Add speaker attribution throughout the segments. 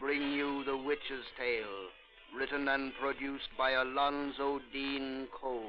Speaker 1: bring you The Witch's Tale, written and produced by Alonzo Dean Cole.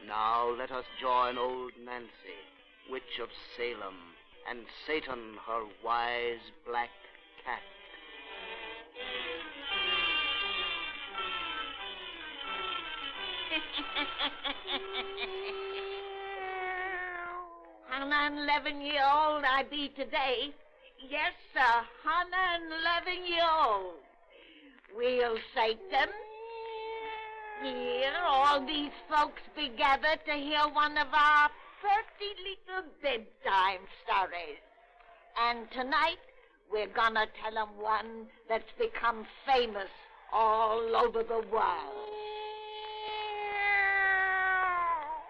Speaker 1: Now let us join old Nancy, witch of Salem, and Satan, her wise black cat.
Speaker 2: An 11-year-old I be today. Yes, sir, 111-year-old. We'll Satan. Here, all these folks be gathered to hear one of our pretty little bedtime stories. And tonight, we're gonna tell 'em one that's become famous all over the world.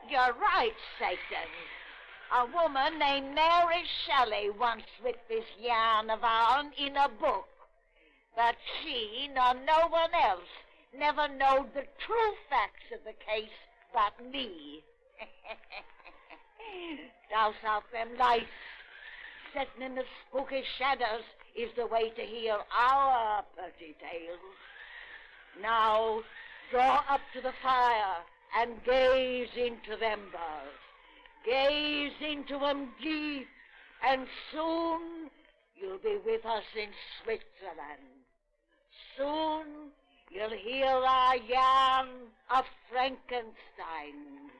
Speaker 2: You're right, Satan. A woman named Mary Shelley once writ this yarn of ourn in a book. But she, nor no one else, never knowed the true facts of the case but me. Douse out them lights. Setting in the spooky shadows is the way to hear our pretty tales. Now, draw up to the fire and gaze into them embers. Gaze into them deep, and soon you'll be with us in Switzerland. Soon you'll hear our yarn of Frankenstein.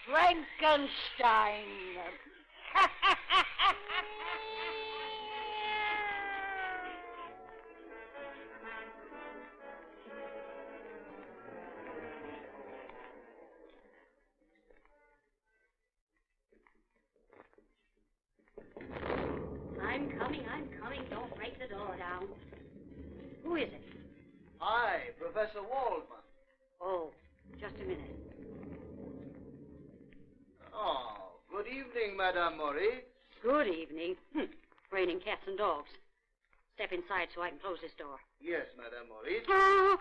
Speaker 2: Frankenstein.
Speaker 3: I'm coming. Don't break the door down. Who is it?
Speaker 1: Hi, Professor Waldman.
Speaker 3: Oh, just a minute.
Speaker 1: Oh, good evening, Madame Maurice.
Speaker 3: Good evening. Raining cats and dogs. Step inside so I can close this door.
Speaker 1: Yes, Madame Maurice.
Speaker 3: Oh,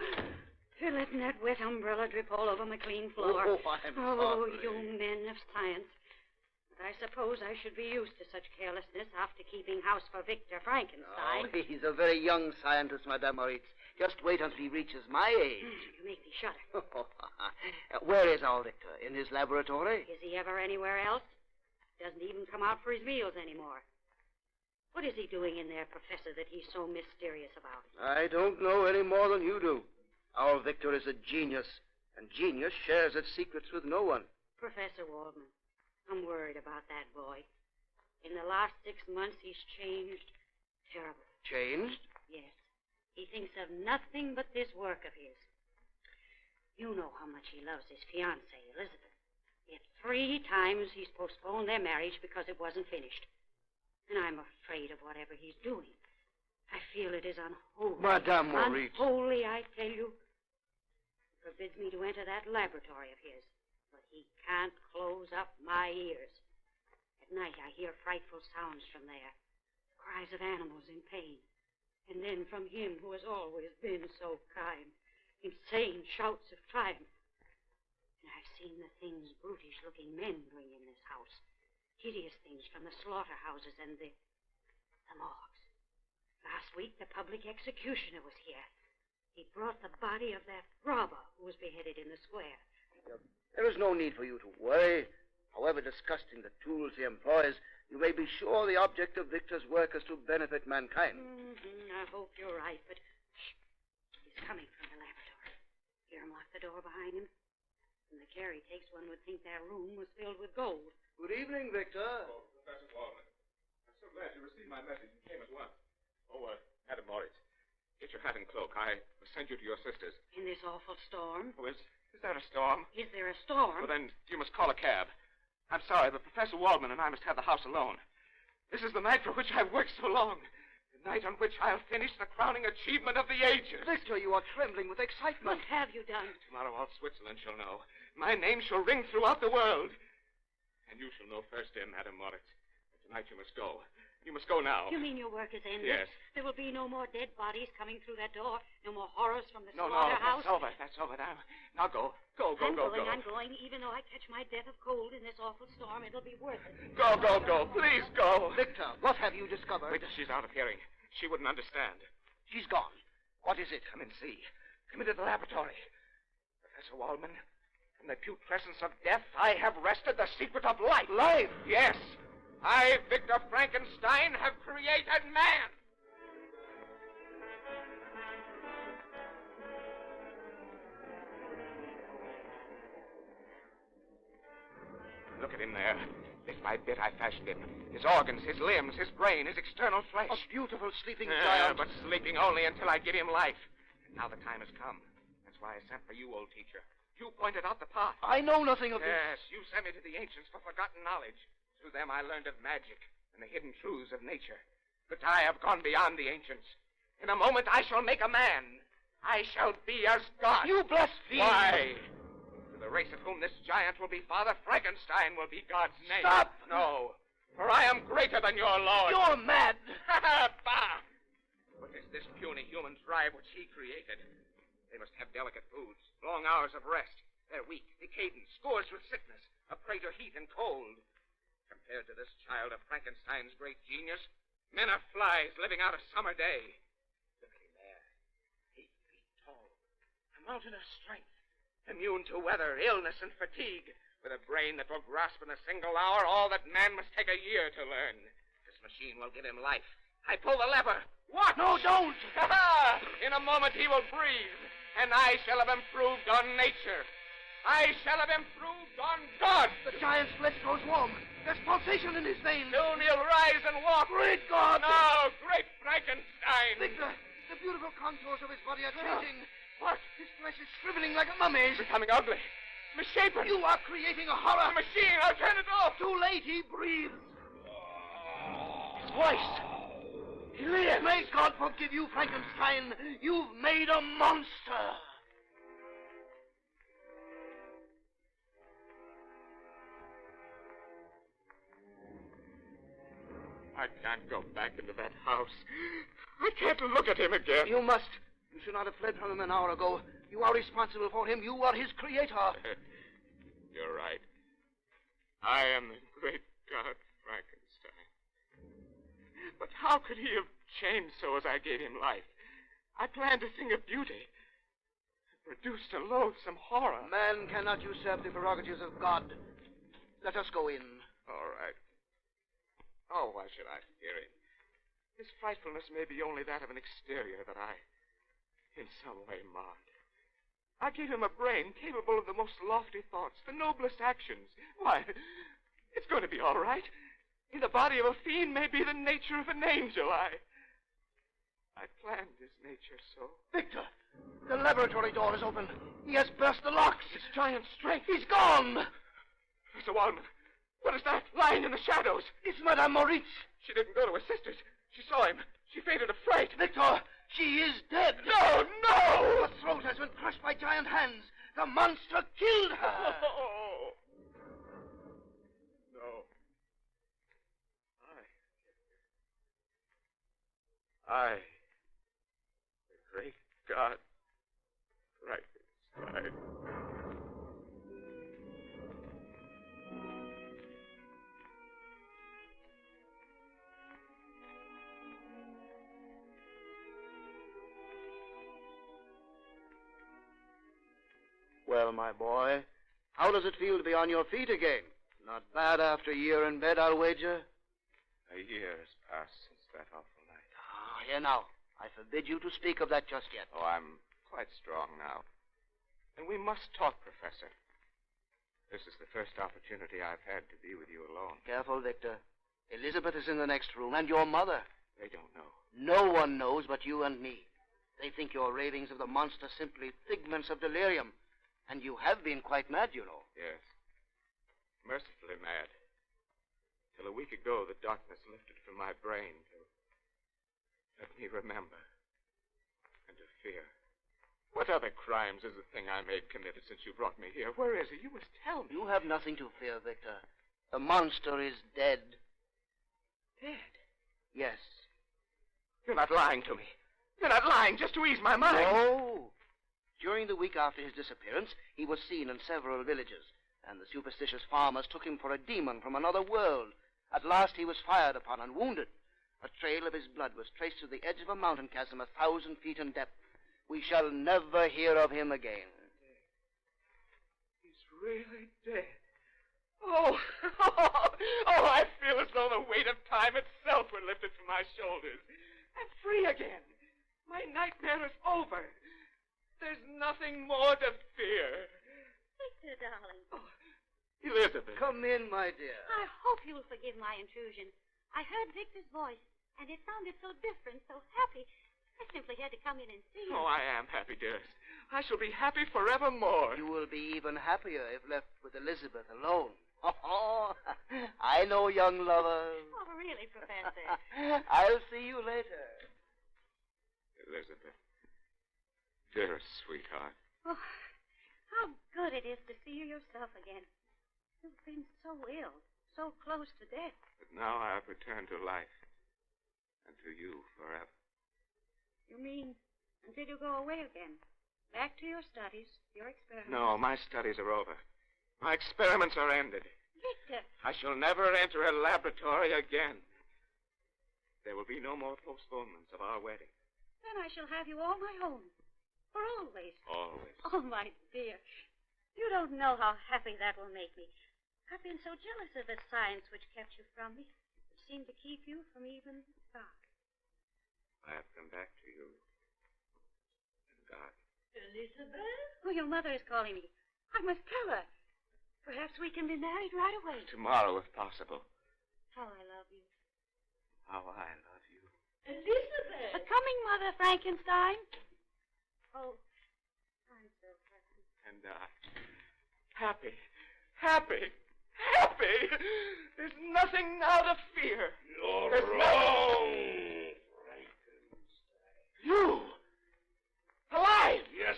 Speaker 3: you're letting that wet umbrella drip all over my clean floor.
Speaker 1: Oh, I'm sorry.
Speaker 3: You men of science. But I suppose I should be used to such carelessness after keeping house for Victor Frankenstein.
Speaker 1: Oh, he's a very young scientist, Madame Maurice. Just wait until he reaches my age.
Speaker 3: You make me shudder.
Speaker 1: Where is our Victor? In his laboratory?
Speaker 3: Is he ever anywhere else? Doesn't even come out for his meals anymore. What is he doing in there, Professor, that he's so mysterious about?
Speaker 1: I don't know any more than you do. Our Victor is a genius, and genius shares its secrets with no one.
Speaker 3: Professor Waldman, I'm worried about that boy. In the last 6 months, he's changed terribly.
Speaker 1: Changed?
Speaker 3: Yes. He thinks of nothing but this work of his. You know how much he loves his fiancée, Elizabeth. Yet 3 times he's postponed their marriage because it wasn't finished. And I'm afraid of whatever he's doing. I feel it is unholy.
Speaker 1: Madame Maurice.
Speaker 3: Unholy, I tell you. It forbids me to enter that laboratory of his. But he can't close up my ears. At night, I hear frightful sounds from there. Cries of animals in pain. And then from him who has always been so kind. Insane shouts of triumph. And I've seen the things brutish-looking men bring in this house. Hideous things from the slaughterhouses and the morgues. Last week, the public executioner was here. He brought the body of that robber who was beheaded in the square.
Speaker 1: There is no need for you to worry. However disgusting the tools he employs, you may be sure the object of Victor's work is to benefit mankind.
Speaker 3: I hope you're right, but shh. He's coming from the laboratory. Hear him lock the door behind him? From the care he takes, one would think that room was filled with gold.
Speaker 1: Good evening, Victor.
Speaker 4: Oh, Professor Waldman. I'm so glad you received my message and came at once. Oh, Madam Moritz, get your hat and cloak. I will send you to your sister's.
Speaker 3: In this awful storm?
Speaker 4: Oh, is there a storm?
Speaker 3: Is there a storm?
Speaker 4: Well, then you must call a cab. I'm sorry, but Professor Waldman and I must have the house alone. This is the night for which I've worked so long. The night on which I'll finish the crowning achievement of the ages.
Speaker 1: Victor, you are trembling with excitement.
Speaker 3: What have you done?
Speaker 4: Tomorrow all Switzerland shall know. My name shall ring throughout the world. And you shall know first, dear Madam Moritz. But tonight you must go. You must go now.
Speaker 3: You mean your work is ended?
Speaker 4: Yes.
Speaker 3: There will be no more dead bodies coming through that door. No more horrors from the
Speaker 4: No,
Speaker 3: slaughterhouse.
Speaker 4: that's over. That's over now. Now go. Go.
Speaker 3: I'm going. Even though I catch my death of cold in this awful storm, it'll be worth it.
Speaker 4: Go. Please go.
Speaker 1: Victor, what have you discovered?
Speaker 4: Wait till she's out of hearing. She wouldn't understand.
Speaker 1: She's gone. What is it?
Speaker 4: Come and see. Come into the laboratory. Professor Waldman, from the acute presence of death, I have wrested the secret of life.
Speaker 1: Life?
Speaker 4: Yes. I, Victor Frankenstein, have created man. Look at him there. Bit by bit, I fashioned him. His organs, his limbs, his brain, his external flesh.
Speaker 1: A beautiful sleeping giant.
Speaker 4: But sleeping only until I give him life. And now the time has come. That's why I sent for you, old teacher. You pointed out the path.
Speaker 1: I know nothing of this.
Speaker 4: Yes, you sent me to the ancients for forgotten knowledge. Through them I learned of magic and the hidden truths of nature. But I have gone beyond the ancients. In a moment I shall make a man. I shall be as God.
Speaker 1: You blaspheme.
Speaker 4: Why? To the race of whom this giant will be father, Frankenstein will be God's name.
Speaker 1: Stop!
Speaker 4: No, for I am greater than your Lord.
Speaker 1: You're mad.
Speaker 4: Bah! What is this puny human tribe which he created? They must have delicate foods, long hours of rest. They're weak, decadent, scourged with sickness, a prey to heat and cold. Compared to this child of Frankenstein's great genius, men are flies living out a summer day. Look at him there, 8 feet tall, a mountain of strength, immune to weather, illness, and fatigue, with a brain that will grasp in a single hour all that man must take a year to learn. This machine will give him life. I pull the lever. Watch!
Speaker 1: No, don't!
Speaker 4: In a moment he will breathe, and I shall have improved on nature. I shall have improved on God.
Speaker 1: The giant's flesh grows warm. There's pulsation in his veins.
Speaker 4: Soon he'll rise and walk.
Speaker 1: Great God!
Speaker 4: No, great Frankenstein.
Speaker 1: Victor, the beautiful contours of his body are changing.
Speaker 4: What?
Speaker 1: His flesh is shriveling like a mummy's.
Speaker 4: Becoming ugly. Misshapen.
Speaker 1: You are creating a horror.
Speaker 4: The machine, I'll turn it off.
Speaker 1: Too late, he breathes. His voice.
Speaker 4: He lives.
Speaker 1: May God forgive you, Frankenstein. You've made a monster.
Speaker 4: I can't go back into that house. I can't look at him again.
Speaker 1: You must. You should not have fled from him an hour ago. You are responsible for him. You are his creator.
Speaker 4: You're right. I am the great God Frankenstein. But how could he have changed so as I gave him life? I planned a thing of beauty. Produced a loathsome horror.
Speaker 1: Man cannot usurp the prerogatives of God. Let us go in.
Speaker 4: All right. Oh, why should I fear him? His frightfulness may be only that of an exterior that I, in some way, marred. I gave him a brain capable of the most lofty thoughts, the noblest actions. Why, it's going to be all right. In the body of a fiend may be the nature of an angel. I planned his nature so.
Speaker 1: Victor, the laboratory door is open. He has burst the locks.
Speaker 4: His giant strength.
Speaker 1: He's gone.
Speaker 4: Mr. Waldman, what is that lying in the shadows?
Speaker 1: It's Madame Moritz.
Speaker 4: She didn't go to her sister's. She saw him. She fainted of fright.
Speaker 1: Victor, she is dead.
Speaker 4: No!
Speaker 1: Her throat has been crushed by giant hands. The monster killed her.
Speaker 4: Oh. No. I, the great God, Frankenstein.
Speaker 1: Well, my boy, how does it feel to be on your feet again? Not bad after a year in bed, I'll wager.
Speaker 4: A year has passed since that awful night.
Speaker 1: Here now. I forbid you to speak of that just yet.
Speaker 4: Oh, I'm quite strong now. And we must talk, Professor. This is the first opportunity I've had to be with you alone.
Speaker 1: Careful, Victor. Elizabeth is in the next room, and your mother.
Speaker 4: They don't know.
Speaker 1: No one knows but you and me. They think your ravings of the monster simply figments of delirium. And you have been quite mad, you know.
Speaker 4: Yes. Mercifully mad. Till a week ago, the darkness lifted from my brain to let me remember and to fear. What other crimes is the thing I made committed since you brought me here? Where is he? You must tell me.
Speaker 1: You have nothing to fear, Victor. The monster is dead.
Speaker 4: Dead?
Speaker 1: Yes.
Speaker 4: You're not lying to me. You're not lying just to ease my mind.
Speaker 1: No. During the week after his disappearance, he was seen in several villages, and the superstitious farmers took him for a demon from another world. At last he was fired upon and wounded. A trail of his blood was traced to the edge of a mountain chasm 1,000 feet in depth. We shall never hear of him again.
Speaker 4: He's really dead. Oh, oh, I feel as though the weight of time itself were lifted from my shoulders. I'm free again. My nightmare is over. There's nothing more to fear.
Speaker 3: Victor, darling.
Speaker 4: Oh, Elizabeth.
Speaker 1: Come in, my dear.
Speaker 3: I hope you'll forgive my intrusion. I heard Victor's voice, and it sounded so different, so happy. I simply had to come in and see you.
Speaker 4: Oh, I am happy, dearest. I shall be happy forevermore.
Speaker 1: You will be even happier if left with Elizabeth alone. Oh, I know, young lover.
Speaker 3: Oh, really, Professor?
Speaker 1: I'll see you later.
Speaker 4: Elizabeth. Dearest sweetheart.
Speaker 3: Oh, how good it is to see you yourself again. You've been so ill, so close to death.
Speaker 4: But now I have returned to life. And to you forever.
Speaker 3: You mean until you go away again? Back to your studies, your experiments?
Speaker 4: No, my studies are over. My experiments are ended.
Speaker 3: Victor!
Speaker 4: I shall never enter a laboratory again. There will be no more postponements of our wedding.
Speaker 3: Then I shall have you all my own. For always.
Speaker 4: Always.
Speaker 3: Oh, my dear. You don't know how happy that will make me. I've been so jealous of the science which kept you from me. It seemed to keep you from even the dark.
Speaker 4: I have come back to you. And God.
Speaker 2: Elizabeth?
Speaker 3: Oh, your mother is calling me. I must tell her. Perhaps we can be married right away.
Speaker 4: Tomorrow, if possible.
Speaker 3: How I love you.
Speaker 4: How I love you.
Speaker 2: Elizabeth!
Speaker 3: A coming, Mother Frankenstein. Oh, I'm so happy.
Speaker 4: And I. Happy. Happy. Happy! There's nothing now to fear.
Speaker 5: You're
Speaker 4: There's
Speaker 5: wrong, Frankenstein.
Speaker 4: You! Alive!
Speaker 5: Yes,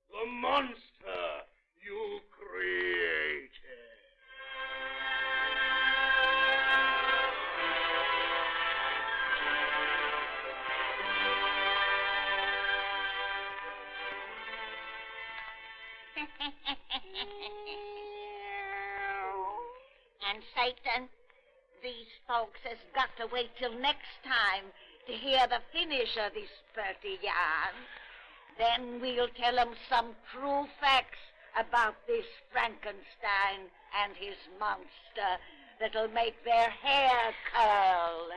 Speaker 5: the monster you created.
Speaker 2: And Satan, these folks has got to wait till next time to hear the finish of this pretty yarn. Then we'll tell them some true facts about this Frankenstein and his monster that'll make their hair curl.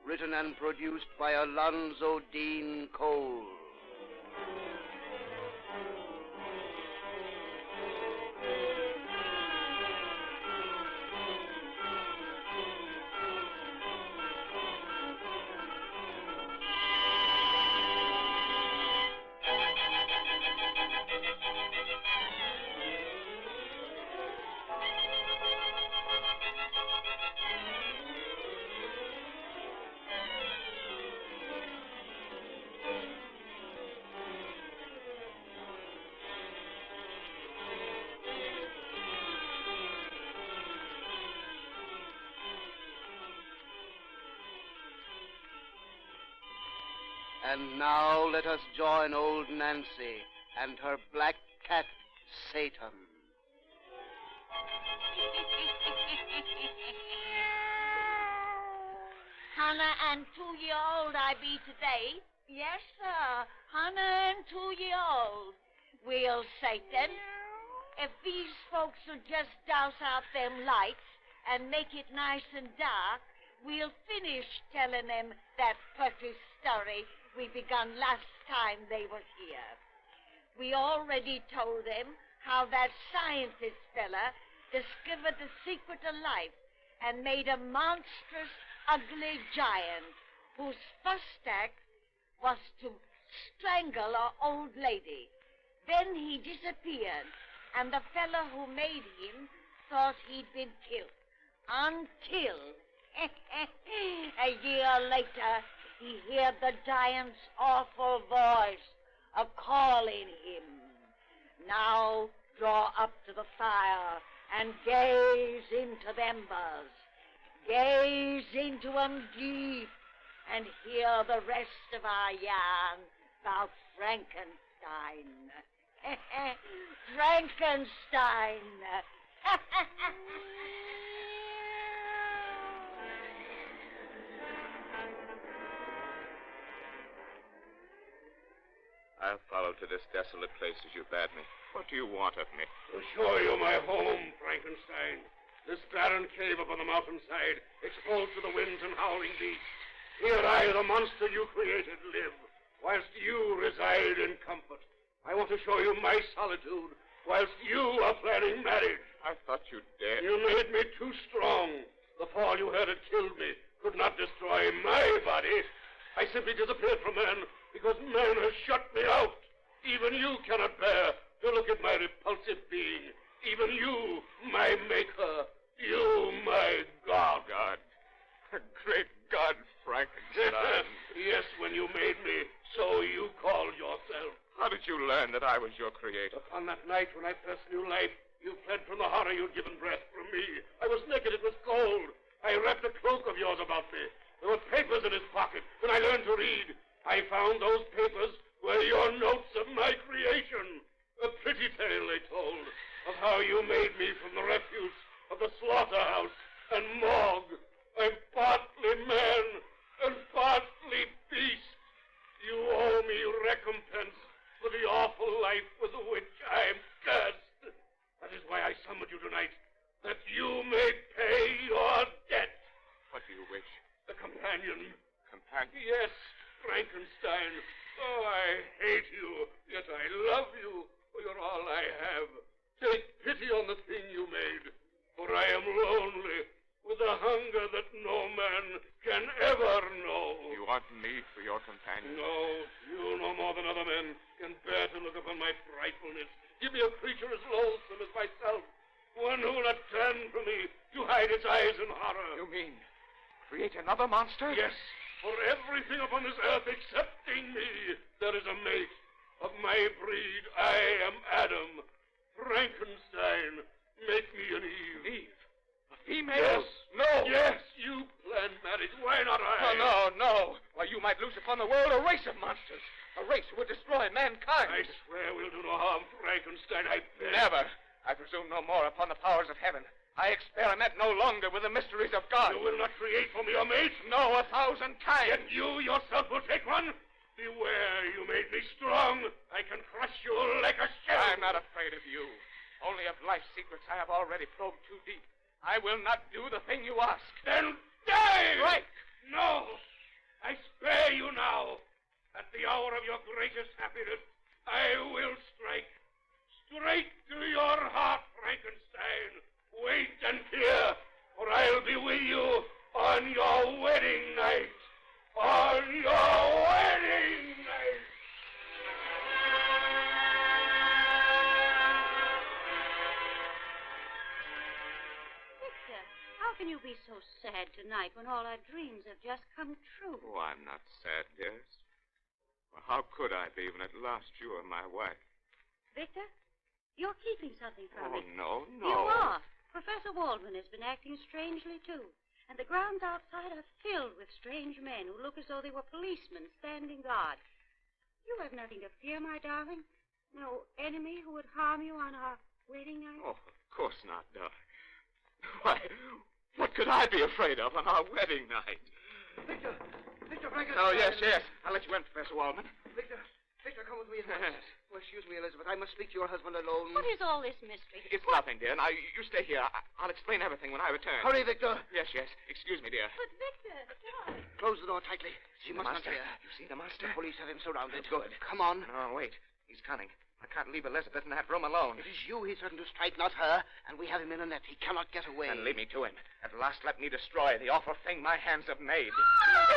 Speaker 1: written and produced by Alonzo Dean Cole. And now let us join old Nancy and her black cat, Satan.
Speaker 2: Hannah and 2-year-old I be today. Yes, sir. Hannah and 2-year-old. Well, Satan, if these folks will just douse out them lights and make it nice and dark, we'll finish telling them that pretty story we begun last time they was here. We already told them how that scientist fella discovered the secret of life and made a monstrous, ugly giant whose first act was to strangle our old lady. Then he disappeared, and the fella who made him thought he'd been killed. Until a year later, he heard the giant's awful voice a-calling him. Now draw up to the fire and gaze into the embers. Gaze into 'em deep and hear the rest of our yarn about Frankenstein. Frankenstein!
Speaker 4: I'll follow to this desolate place as you bade me. What do you want of me?
Speaker 5: To show you my home, Frankenstein. This barren cave up on the mountainside, exposed to the winds and howling beasts. Here I, the monster you created, live, whilst you reside in comfort. I want to show you my solitude, whilst you are planning marriage.
Speaker 4: I thought you dead.
Speaker 5: You made me too strong. The fall you had had killed me, could not destroy my body. I simply disappeared from man because man has shut me out. Even you cannot bear to look at my repulsive being. Even you, my maker. You, my God.
Speaker 4: God. Great God, Frankenstein.
Speaker 5: Yes, when you made me, so you called yourself.
Speaker 4: How did you learn that I was your creator?
Speaker 5: Upon that night when I first knew life, you fled from the horror you'd given breath from me. I was naked, it was cold. I wrapped a cloak of yours about me. There were papers in his pocket. When I learned to read, I found those papers were your notes of my creation. A pretty tale they told of how you made me from the refuse of the slaughterhouse and morgue. I'm partly man and partly beast. You owe me recompense for the awful life with which I am cursed. That is why I summoned you tonight, that you may pay your debt.
Speaker 4: What do you wish?
Speaker 5: The companion.
Speaker 4: Companion?
Speaker 5: Yes, Frankenstein. Oh, I hate you, yet I love you, for you're all I have. Take pity on the thing you made, for I am lonely, with a hunger that no man can ever know.
Speaker 4: You want me for your companion?
Speaker 5: No, you no more than other men can bear to look upon my frightfulness. Give me a creature as loathsome as myself, one who will not turn from me to hide its eyes in horror.
Speaker 4: You mean create another monster?
Speaker 5: Yes, for everything upon this earth excepting me, there is a mate. Of my breed, I am Adam. Frankenstein, make me an Eve.
Speaker 4: Eve? A female?
Speaker 5: Yes.
Speaker 4: No.
Speaker 5: Yes, you planned marriage. Why not I?
Speaker 4: No. Why, you might loose upon the world a race of monsters. A race who would destroy mankind.
Speaker 5: I swear we'll do no harm, Frankenstein. I beg.
Speaker 4: Never. I presume no more upon the powers of heaven. I experiment no longer with the mysteries of God.
Speaker 5: You will not create for me a mate?
Speaker 4: No, 1,000 times.
Speaker 5: Yet you yourself will take one? Beware, you made me strong. I can crush you like a shell.
Speaker 4: I'm not afraid of you. Only of life's secrets I have already probed too deep. I will not do the thing you ask.
Speaker 5: Then die!
Speaker 4: Strike!
Speaker 5: No, hour of your greatest happiness, I will strike. Straight to your heart, Frankenstein. Wait and hear, for I'll be with you on your wedding night. On your wedding night.
Speaker 3: Victor, how can you be so sad tonight when all our dreams have just come true?
Speaker 4: Oh, I'm not sad, dearest. Well, how could I be when at last you are my wife?
Speaker 3: Victor, you're keeping something from me.
Speaker 4: No.
Speaker 3: You are. Professor Waldman has been acting strangely, too. And the grounds outside are filled with strange men who look as though they were policemen standing guard. You have nothing to fear, my darling. No enemy who would harm you on our wedding night?
Speaker 4: Oh, of course not, darling. Why, what could I be afraid of on our wedding night?
Speaker 1: Victor Frankenstein.
Speaker 4: Oh, yes. I'll let you in, Professor Waldman.
Speaker 1: Victor, come with me at once. Oh, excuse me, Elizabeth. I must speak to your husband alone.
Speaker 3: What is all this mystery?
Speaker 4: It's nothing, dear. Now, you stay here. I'll explain everything when I return.
Speaker 1: Hurry, Victor.
Speaker 4: Yes. Excuse me, dear.
Speaker 3: But, Victor, darling.
Speaker 1: Close the door tightly. She must not
Speaker 4: Master.
Speaker 1: hear.
Speaker 4: You see the monster?
Speaker 1: The police have him surrounded.
Speaker 4: Good.
Speaker 1: Come on.
Speaker 4: No, wait. He's cunning. I can't leave Elizabeth in that room alone.
Speaker 1: It is you he threatened to strike, not her, and we have him in a net. He cannot get away.
Speaker 4: Then leave me to him. At last, let me destroy the awful thing my hands have made.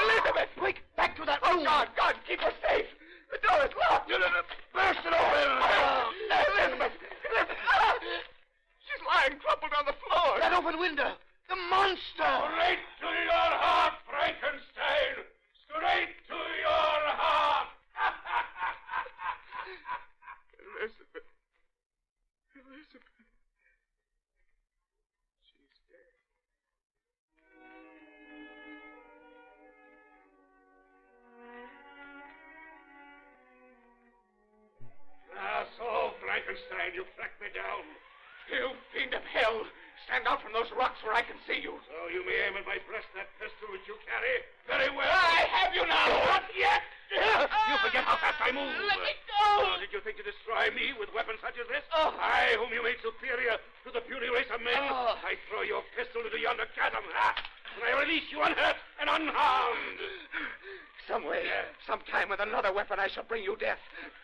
Speaker 4: Elizabeth!
Speaker 1: Quick, back to that
Speaker 4: Oh,
Speaker 1: room.
Speaker 4: God, keep her safe. The door is locked.
Speaker 1: Burst it open.
Speaker 4: Elizabeth! She's lying crumpled on the floor.
Speaker 1: That open window. The monster.
Speaker 5: Straight to your heart, Frankenstein. Straight to your heart.
Speaker 4: Elizabeth. She's dead.
Speaker 5: So, Frankenstein, you tracked me down.
Speaker 4: You fiend of hell! Stand out from those rocks where I can see you.
Speaker 5: So you may aim at my breast that pistol which you carry. Very well.
Speaker 4: I have you now!
Speaker 5: Not yet! You forget how fast I move.
Speaker 4: Let me go!
Speaker 5: Oh, did you think to destroy me with weapons such as this? I, whom you made superior to the puny race of men, I throw your pistol into yonder chasm. And I release you unhurt and unharmed.
Speaker 4: Some way, sometime with another weapon, I shall bring you death.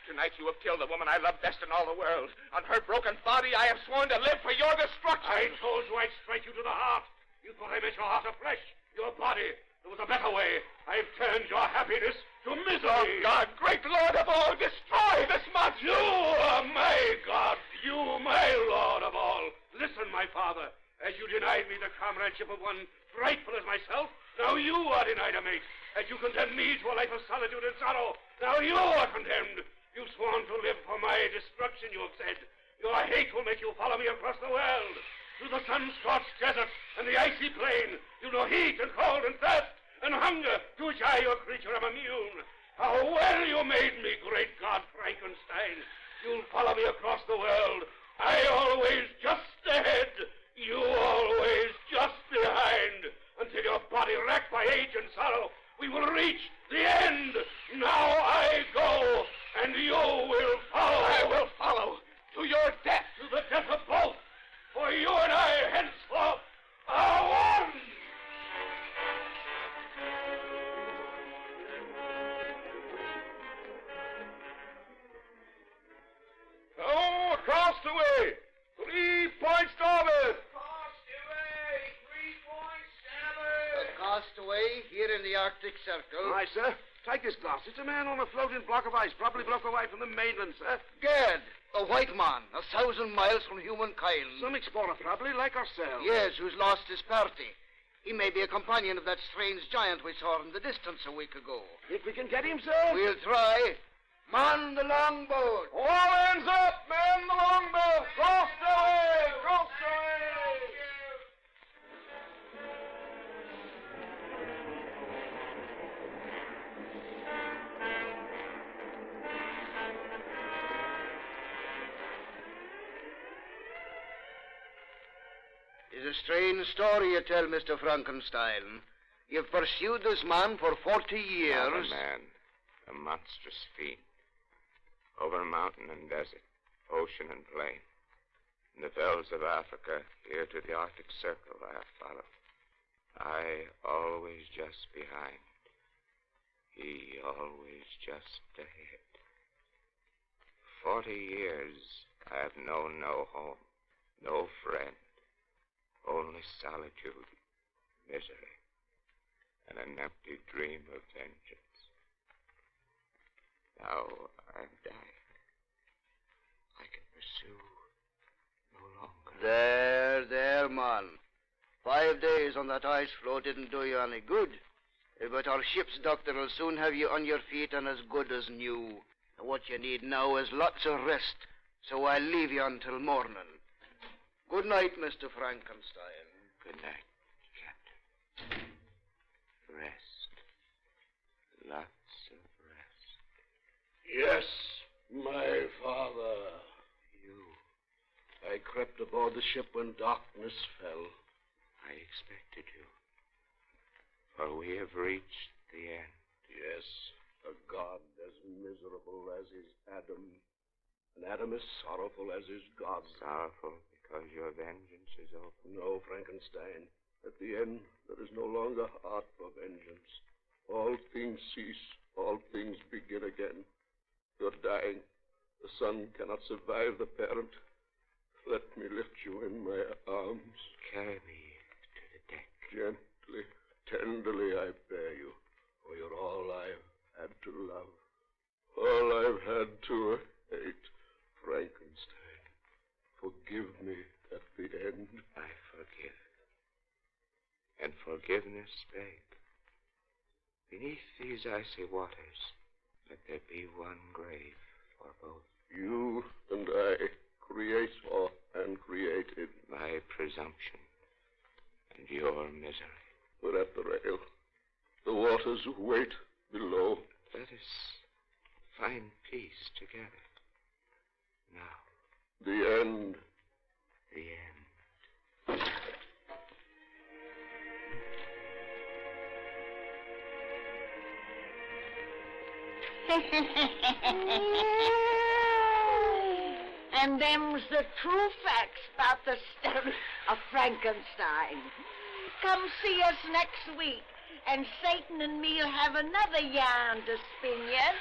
Speaker 4: Tonight you have killed the woman I love best in all the world. On her broken body, I have sworn to live for your destruction.
Speaker 5: I told you I'd strike you to the heart. You thought I meant your heart of flesh, your body. There was a better way. I've turned your happiness to misery.
Speaker 4: Oh, God, great Lord of all, destroy this monster.
Speaker 5: You are my God. You, my Lord of all. Listen, my father. As you denied me the comradeship of one frightful as myself, now you are denied a mate. As you condemned me to a life of solitude and sorrow, now you are condemned. You've sworn to live for my destruction, you have said. Your hate will make you follow me across the world. Through the sun-scorched desert and the icy plain, you know heat and cold and thirst and hunger, to which I, your creature, am immune. How well you made me, great God Frankenstein. You'll follow me across the world. I always just ahead, you always just behind, until your body racked by age and sorrow, we will reach the end. Now I go, and you will follow.
Speaker 4: I will follow to your death.
Speaker 5: To the death of both. For you and I, henceforth, are one.
Speaker 4: Oh, across the way. 3 points starboard.
Speaker 1: Castaway here in the Arctic Circle.
Speaker 5: Aye, sir. Take this glass. It's a man on a floating block of ice, probably broke away from the mainland, sir.
Speaker 1: Gad, a white man, 1,000 miles from humankind.
Speaker 5: Some explorer, probably, like ourselves.
Speaker 1: Yes, who's lost his party. He may be a companion of that strange giant we saw in the distance a week ago.
Speaker 5: If we can get him, sir.
Speaker 1: We'll try. Man the longboat.
Speaker 4: All hands up, man the longboat. Cross the way, cross the way.
Speaker 1: It's a strange story you tell, Mr. Frankenstein. You've pursued this man for 40 years.
Speaker 4: Not a man, a monstrous fiend. Over mountain and desert, ocean and plain. In the velds of Africa, here to the Arctic Circle I have followed. I always just behind.
Speaker 6: He always just ahead. 40 years I've known no home, no friend, only solitude, misery, and an empty dream of vengeance. Now I'm dying. I can pursue no longer.
Speaker 1: There, man. 5 days on that ice floe didn't do you any good. But our ship's doctor will soon have you on your feet and as good as new. What you need now is lots of rest, so I'll leave you until morning. Good night, Mr. Frankenstein.
Speaker 6: Good night, Captain. Rest. Lots of rest.
Speaker 5: Yes, my father.
Speaker 6: You.
Speaker 5: I crept aboard the ship when darkness fell.
Speaker 6: I expected you. For we have reached the end.
Speaker 5: Yes, a god as miserable as is Adam. And Adam as sorrowful as is God.
Speaker 6: Sorrowful because your vengeance is over.
Speaker 5: No, Frankenstein. At the end, there is no longer heart for vengeance. All things cease. All things begin again. You're dying. The son cannot survive the parent. Let me lift you in my arms.
Speaker 6: Carry me to the deck.
Speaker 5: Gently, tenderly I bear you, for you're all I've had to love, all I've had to hate. Frankenstein, forgive me at the end.
Speaker 6: I forgive. And forgiveness beg. Beneath these icy waters, let there be one grave for both.
Speaker 5: You and I, creator and created.
Speaker 6: My presumption and your misery.
Speaker 5: We're at the rail. The waters wait below.
Speaker 6: Let us find peace together. Now.
Speaker 5: The end.
Speaker 6: The end.
Speaker 2: And them's the true facts about the story of Frankenstein. Come see us next week, and Satan and me'll have another yarn to spin you.